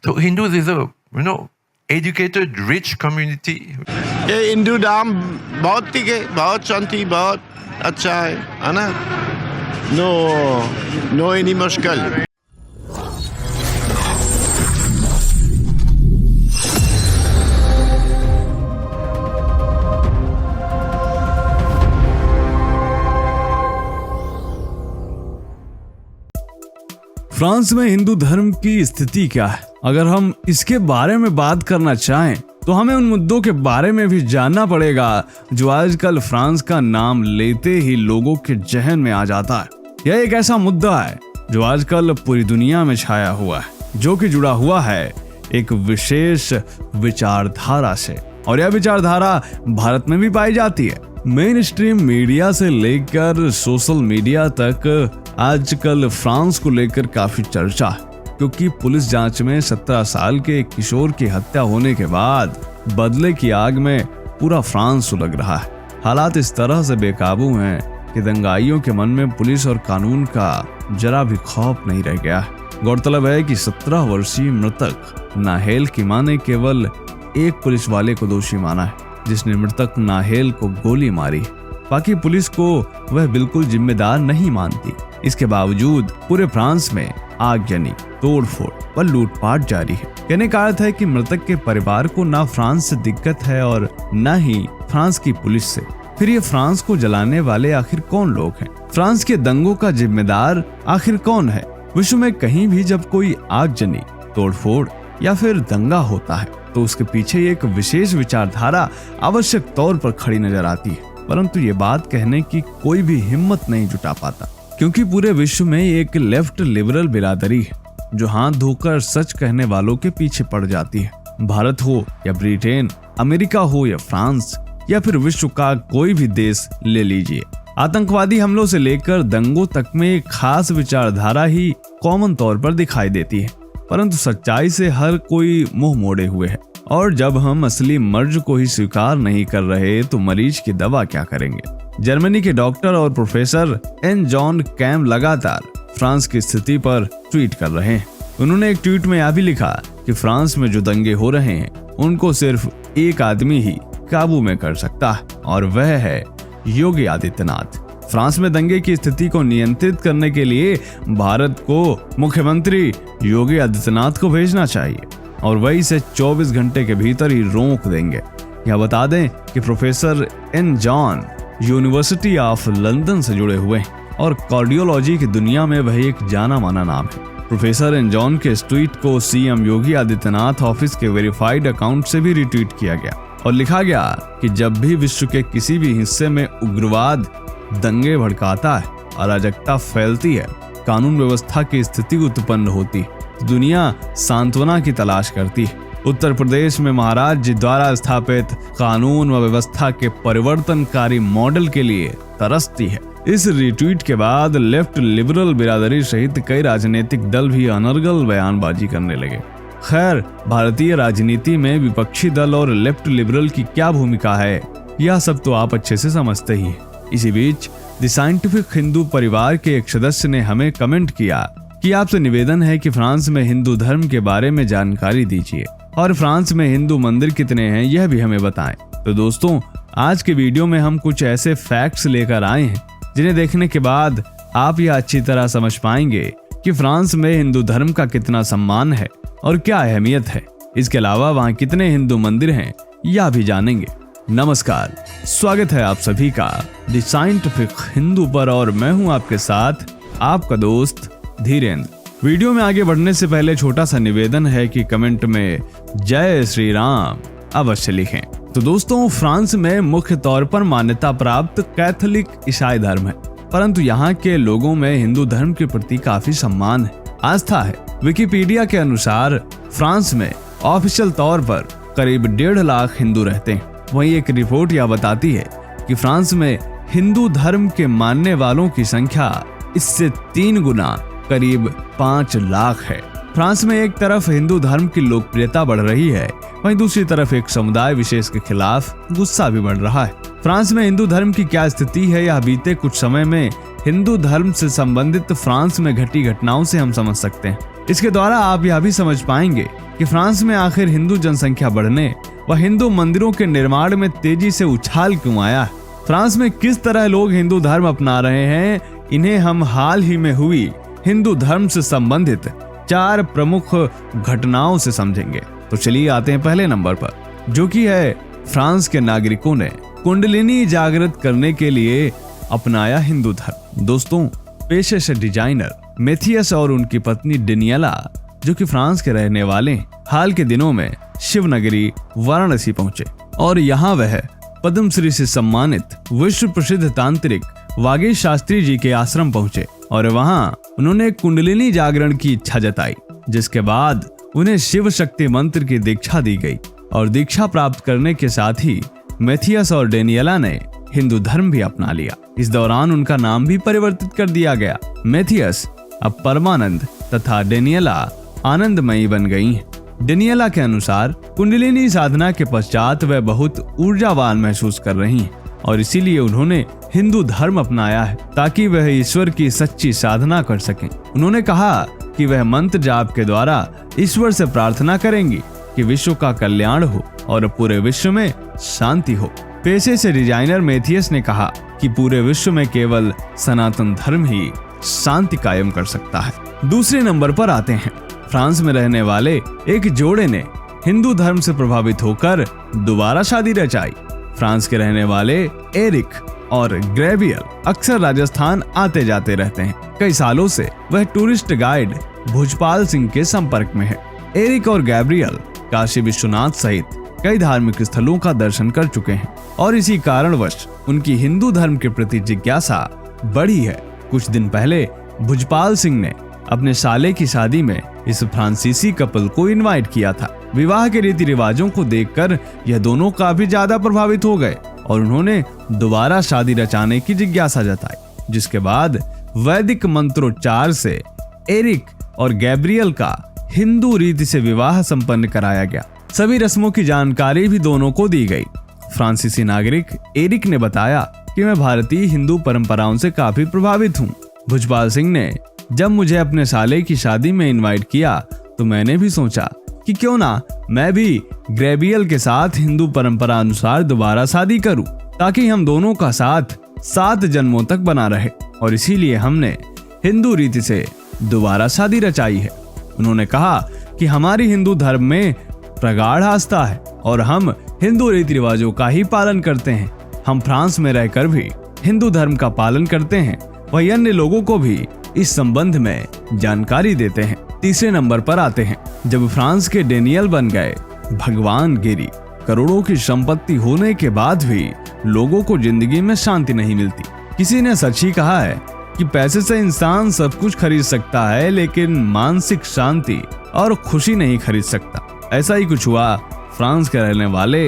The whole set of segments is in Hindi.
So Hindus is a, educated, rich community. ये हिंदू धर्म बहुत ठीक है, बहुत शांति, बहुत अच्छा है ना? नो एनी मुश्किल। फ्रांस में हिंदू धर्म की स्थिति क्या है? अगर हम इसके बारे में बात करना चाहें तो हमें उन मुद्दों के बारे में भी जानना पड़ेगा जो आजकल फ्रांस का नाम लेते ही लोगों के जहन में आ जाता है। यह एक ऐसा मुद्दा है जो आजकल पूरी दुनिया में छाया हुआ है, जो कि जुड़ा हुआ है एक विशेष विचारधारा से, और यह विचारधारा भारत में भी पाई जाती है। मेन स्ट्रीम मीडिया से लेकर सोशल मीडिया तक आजकल फ्रांस को लेकर काफी चर्चा है, क्योंकि पुलिस जांच में 17 साल के एक किशोर की हत्या होने के बाद बदले की आग में पूरा फ्रांस सुलग रहा है। हालात इस तरह से बेकाबू हैं कि दंगाइयों के मन में पुलिस और कानून का जरा भी खौफ नहीं रह गया है। गौरतलब है कि 17 वर्षीय मृतक नाहेल की मां ने केवल एक पुलिस वाले को दोषी माना है, जिसने मृतक नाहेल को गोली मारी। बाकी पुलिस को वह बिल्कुल जिम्मेदार नहीं मानती। इसके बावजूद पूरे फ्रांस में आगजनी, तोड़फोड़ व लूटपाट जारी है। कहने का अर्थ है कि मृतक के परिवार को ना फ्रांस से दिक्कत है और न ही फ्रांस की पुलिस से। फिर ये फ्रांस को जलाने वाले आखिर कौन लोग हैं? फ्रांस के दंगों का जिम्मेदार आखिर कौन है? विश्व में कहीं भी जब कोई आगजनी, तोड़फोड़ या फिर दंगा होता है तो उसके पीछे एक विशेष विचारधारा आवश्यक तौर पर खड़ी नजर आती है, परंतु ये बात कहने की कोई भी हिम्मत नहीं जुटा पाता, क्योंकि पूरे विश्व में एक लेफ्ट लिबरल बिरादरी है जो हाथ धोकर सच कहने वालों के पीछे पड़ जाती है। भारत हो या ब्रिटेन, अमेरिका हो या फ्रांस, या फिर विश्व का कोई भी देश ले लीजिए, आतंकवादी हमलों से लेकर दंगों तक में एक खास विचारधारा ही कॉमन तौर पर दिखाई देती है, परंतु सच्चाई से हर कोई मुंह मोड़े हुए है। और जब हम असली मर्ज को ही स्वीकार नहीं कर रहे तो मरीज की दवा क्या करेंगे? जर्मनी के डॉक्टर और प्रोफेसर एन जॉन कैम लगातार फ्रांस की स्थिति पर ट्वीट कर रहे हैं। उन्होंने एक ट्वीट में यह भी लिखा कि फ्रांस में जो दंगे हो रहे हैं उनको सिर्फ एक आदमी ही काबू में कर सकता है, और वह है योगी आदित्यनाथ। फ्रांस में दंगे की स्थिति को नियंत्रित करने के लिए भारत को मुख्यमंत्री योगी आदित्यनाथ को भेजना चाहिए, और वही इसे 24 घंटे के भीतर ही रोक देंगे। यह बता दें कि professor N John university of London से जुड़े हुए हैं और कार्डियोलॉजी की दुनिया में वह एक जाना माना नाम है। प्रोफेसर एन जॉन के इस ट्वीट को सीएम योगी आदित्यनाथ ऑफिस के वेरीफाइड अकाउंट से भी रिट्वीट किया गया और लिखा गया कि जब भी विश्व के किसी भी हिस्से में उग्रवाद दंगे भड़काता है, अराजकता फैलती है, कानून व्यवस्था की स्थिति उत्पन्न होती, दुनिया सांत्वना की तलाश करती है। उत्तर प्रदेश में महाराज जी द्वारा स्थापित कानून व व्यवस्था के परिवर्तनकारी मॉडल के लिए तरसती है। इस रिट्वीट के बाद लेफ्ट लिबरल बिरादरी सहित कई राजनीतिक दल भी अनर्गल बयानबाजी करने लगे। खैर, भारतीय राजनीति में विपक्षी दल और लेफ्ट लिबरल की क्या भूमिका है, यह सब तो आप अच्छे से समझते ही हैं। इसी बीच द साइंटिफिक हिंदू परिवार के एक सदस्य ने हमें कमेंट किया कि आपसे निवेदन है कि फ्रांस में हिंदू धर्म के बारे में जानकारी दीजिए और फ्रांस में हिंदू मंदिर कितने हैं यह भी हमें बताएं। तो दोस्तों, आज के वीडियो में हम कुछ ऐसे फैक्ट्स लेकर आए हैं जिन्हें देखने के बाद आप यह अच्छी तरह समझ पाएंगे कि फ्रांस में हिंदू धर्म का कितना सम्मान है और क्या अहमियत है। इसके अलावा वहाँ कितने हिंदू मंदिर हैं यह भी जानेंगे। नमस्कार, स्वागत है आप सभी का द साइंटिफिक हिंदू पर, और मैं हूँ आपके साथ आपका दोस्त धीरेन्द्र। वीडियो में आगे बढ़ने से पहले छोटा सा निवेदन है कि कमेंट में जय श्री राम अवश्य लिखें। तो दोस्तों, फ्रांस में मुख्य तौर पर मान्यता प्राप्त कैथोलिक ईसाई धर्म है, परंतु यहाँ के लोगों में हिंदू धर्म के प्रति काफी सम्मान है, आस्था है। विकिपीडिया के अनुसार फ्रांस में ऑफिशियल तौर पर करीब 1.5 लाख हिंदू रहते हैं। वहीं एक रिपोर्ट यह बताती है कि फ्रांस में हिंदू धर्म के मानने वालों की संख्या इससे 3 गुना करीब 5 लाख है। फ्रांस में एक तरफ हिंदू धर्म की लोकप्रियता बढ़ रही है, वहीं दूसरी तरफ एक समुदाय विशेष के खिलाफ गुस्सा भी बढ़ रहा है। फ्रांस में हिंदू धर्म की क्या स्थिति है यह बीते कुछ समय में हिंदू धर्म से संबंधित फ्रांस में घटी घटनाओं से हम समझ सकते हैं। इसके द्वारा आप यह भी समझ पाएंगे कि फ्रांस में आखिर हिंदू जनसंख्या बढ़ने व हिंदू मंदिरों के निर्माण में तेजी से उछाल क्यों आया। फ्रांस में किस तरह लोग हिंदू धर्म अपना रहे हैं, इन्हें हम हाल ही में हुई हिंदू धर्म से संबंधित 4 प्रमुख घटनाओं से समझेंगे। तो चलिए आते हैं पहले नंबर पर, जो कि है फ्रांस के नागरिकों ने कुंडलिनी जागृत करने के लिए अपनाया हिंदू धर्म। दोस्तों, पेशे से डिजाइनर मैथियस और उनकी पत्नी डेनियला, जो कि फ्रांस के रहने वाले, हाल के दिनों में शिवनगरी वाराणसी पहुंचे और यहाँ वह पद्मश्री से सम्मानित विश्व प्रसिद्ध तांत्रिक वागीश शास्त्री जी के आश्रम पहुंचे और वहाँ उन्होंने कुंडलिनी जागरण की इच्छा जताई, जिसके बाद उन्हें शिव शक्ति मंत्र की दीक्षा दी गई और दीक्षा प्राप्त करने के साथ ही मैथियस और डेनियला ने हिंदू धर्म भी अपना लिया। इस दौरान उनका नाम भी परिवर्तित कर दिया गया। मैथियस अब परमानंद तथा डेनियला आनंदमयी बन गई हैं। डेनियला के अनुसार कुंडलिनी साधना के पश्चात वह बहुत ऊर्जावान महसूस कर रही हैं और इसीलिए उन्होंने हिंदू धर्म अपनाया है ताकि वह ईश्वर की सच्ची साधना कर सकें। उन्होंने कहा कि वह मंत्र जाप के द्वारा ईश्वर से प्रार्थना करेंगी कि विश्व का कल्याण हो और पूरे विश्व में शांति हो। पेशे से डिजाइनर मैथियस ने कहा कि पूरे विश्व में केवल सनातन धर्म ही शांति कायम कर सकता है। दूसरे नंबर पर आते हैं, फ्रांस में रहने वाले एक जोड़े ने हिंदू धर्म से प्रभावित होकर दोबारा शादी रचाई। फ्रांस के रहने वाले एरिक और ग्रेवियल अक्सर राजस्थान आते जाते रहते हैं। कई सालों से वह टूरिस्ट गाइड भुजपाल सिंह के संपर्क में है। एरिक और गैब्रियल काशी विश्वनाथ सहित कई धार्मिक स्थलों का दर्शन कर चुके हैं और इसी कारणवश उनकी हिंदू धर्म के प्रति जिज्ञासा बढ़ी है। कुछ दिन पहले भुजपाल सिंह ने अपने साले की शादी में इस फ्रांसीसी कपल को इनवाइट किया था। विवाह के रीति रिवाजों को देखकर यह दोनों काफी ज्यादा प्रभावित हो गए और उन्होंने दोबारा शादी रचाने की जिज्ञासा जताई, जिसके बाद वैदिक मंत्रोच्चार से एरिक और गैब्रियल का हिंदू रीति से विवाह संपन्न कराया गया। सभी रस्मों की जानकारी भी दोनों को दी गई। फ्रांसीसी नागरिक एरिक ने बताया कि मैं भारतीय हिंदू परंपराओं से काफी प्रभावित हूँ। भुजपाल सिंह ने जब मुझे अपने साले की शादी में इनवाइट किया तो मैंने भी सोचा कि क्यों ना मैं भी ग्रेवियल के साथ हिंदू परंपरा अनुसार दोबारा शादी करूं, ताकि हम दोनों का साथ 7 जन्मों तक बना रहे, और इसीलिए हमने हिंदू रीति से दोबारा शादी रचाई है। उन्होंने कहा कि हमारी हिंदू धर्म में प्रगाढ़ आस्था है और हम हिंदू रीति रिवाजों का ही पालन करते हैं। हम फ्रांस में रहकर भी हिंदू धर्म का पालन करते हैं, वही अन्य लोगों को भी इस संबंध में जानकारी देते हैं। तीसरे नंबर पर आते हैं, जब फ्रांस के डेनियल बन गए भगवान गिरी। करोड़ों की संपत्ति होने के बाद भी लोगों को जिंदगी में शांति नहीं मिलती। किसी ने सच ही कहा है कि पैसे से इंसान सब कुछ खरीद सकता है, लेकिन मानसिक शांति और खुशी नहीं खरीद सकता। ऐसा ही कुछ हुआ फ्रांस के रहने वाले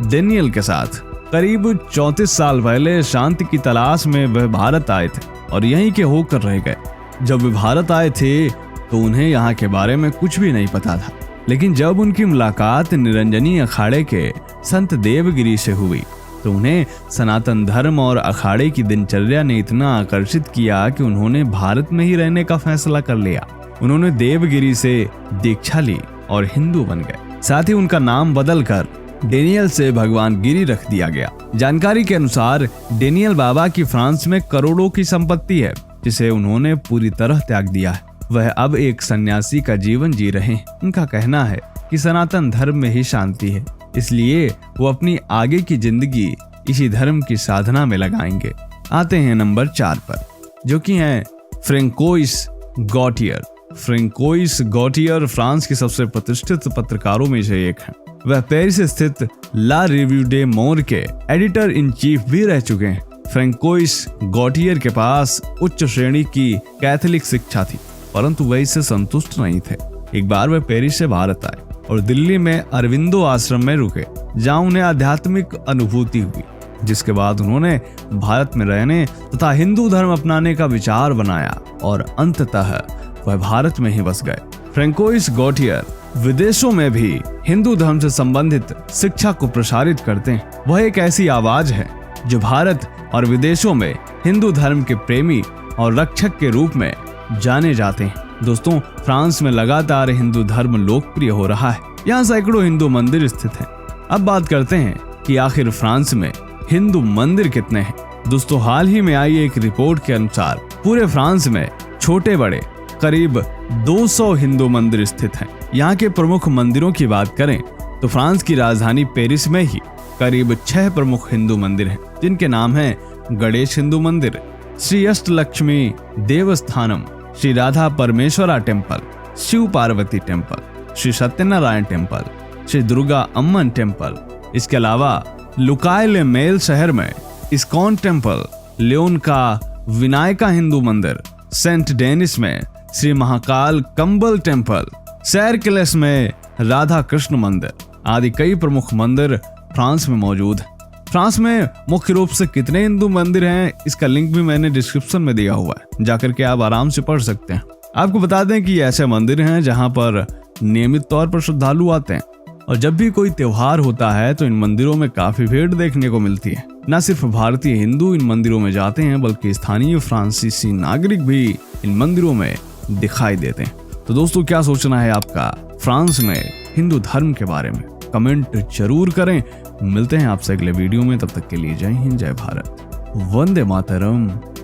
डेनियल के साथ। करीब 34 साल पहले शांति की तलाश में वह भारत आए थे और यहीं के होकर रह गए। जब वे भारत आए थे तो उन्हें यहाँ के बारे में कुछ भी नहीं पता था, लेकिन जब उनकी मुलाकात निरंजनी अखाड़े के संत देवगिरी से हुई तो उन्हें सनातन धर्म और अखाड़े की दिनचर्या ने इतना आकर्षित किया कि उन्होंने भारत में ही रहने का फैसला कर लिया। उन्होंने देवगिरी से दीक्षा ली और हिंदू बन गए। साथ ही उनका नाम बदलकर डेनियल से भगवान गिरी रख दिया गया। जानकारी के अनुसार डेनियल बाबा की फ्रांस में करोड़ों की संपत्ति है, जिसे उन्होंने पूरी तरह त्याग दिया है। वह अब एक सन्यासी का जीवन जी रहे हैं। उनका कहना है कि सनातन धर्म में ही शांति है, इसलिए वो अपनी आगे की जिंदगी इसी धर्म की साधना में लगाएंगे। आते हैं नंबर 4 पर, जो कि हैं फ्रेंकोइस गॉटियर। फ्रेंकोइस गॉटियर फ्रांस के सबसे प्रतिष्ठित पत्रकारों में से एक हैं। वह पेरिस स्थित ला रिव्यू डे मोर के एडिटर इन चीफ भी रह चुके हैं। फ्रेंकोइस गॉटियर के पास उच्च श्रेणी की कैथोलिक शिक्षा थी, परंतु वह इससे संतुष्ट नहीं थे। एक बार वह पेरिस से भारत आए और दिल्ली में अरविंदो आश्रम में रुके, जहां उन्हें आध्यात्मिक अनुभूति हुई, जिसके बाद उन्होंने भारत में रहने तथा हिंदू धर्म अपनाने का विचार बनाया और अंततः वह भारत में ही बस गए। फ्रेंकोइस गॉटियर विदेशों में भी हिंदू धर्म से संबंधित शिक्षा को प्रसारित करते हैं। वह एक ऐसी आवाज है जो भारत और विदेशों में हिंदू धर्म के प्रेमी और रक्षक के रूप में जाने जाते हैं। दोस्तों, फ्रांस में लगातार हिंदू धर्म लोकप्रिय हो रहा है। यहाँ सैकड़ों हिंदू मंदिर स्थित हैं। अब बात करते हैं कि आखिर फ्रांस में हिंदू मंदिर कितने हैं। दोस्तों, हाल ही में आई एक रिपोर्ट के अनुसार पूरे फ्रांस में छोटे बड़े करीब 200 हिंदू मंदिर स्थित हैं। यहाँ के प्रमुख मंदिरों की बात करें तो फ्रांस की राजधानी पेरिस में ही करीब 6 प्रमुख हिंदू मंदिर हैं, जिनके नाम हैं गणेश हिंदू मंदिर, Shri Ashtalakshmi Devasthanam, Shri Radha Parameshwara temple, Shiva Parvati temple, Shri Satyanarayana temple, Shri Durga Amman temple. इसके अलावा लुकाय मेल शहर में इस्कॉन टेम्पल, लियोन का विनायका हिंदू मंदिर, सेंट डेनिस में श्री महाकाल कंबल टेम्पल, सैरक्लेस में राधा कृष्ण मंदिर आदि कई प्रमुख मंदिर फ्रांस में मौजूद हैं। फ्रांस में मुख्य रूप से कितने हिंदू मंदिर हैं, इसका लिंक भी मैंने डिस्क्रिप्शन में दिया हुआ है, जाकर के आप आराम से पढ़ सकते हैं। आपको बता दें कि ऐसे मंदिर हैं जहां पर नियमित तौर पर श्रद्धालु आते हैं और जब भी कोई त्योहार होता है तो इन मंदिरों में काफी भीड़ देखने को मिलती है। न सिर्फ भारतीय हिंदू इन मंदिरों में जाते हैं, बल्कि स्थानीय फ्रांसीसी नागरिक भी इन मंदिरों में दिखाई देते हैं। तो दोस्तों, क्या सोचना है आपका फ्रांस में हिंदू धर्म के बारे में? कमेंट जरूर करें। मिलते हैं आपसे अगले वीडियो में, तब तक के लिए जय हिंद, जय भारत, वंदे मातरम।